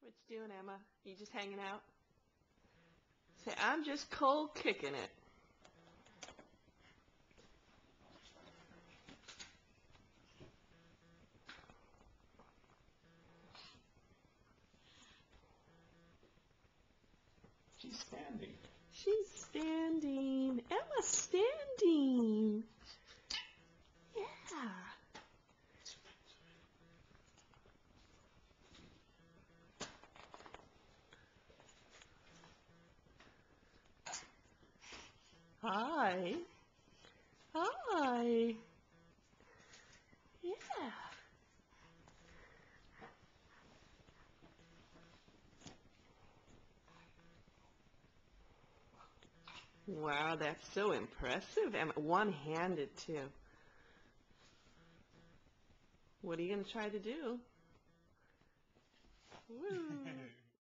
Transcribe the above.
What you doing, Emma? You just hanging out? Say, I'm just cold kicking it. She's standing. She's standing. Emma's standing. Yeah. Hi. Hi. Yeah. Wow, that's so impressive, Emma. One-handed, too. What are you going to try to do? Woo.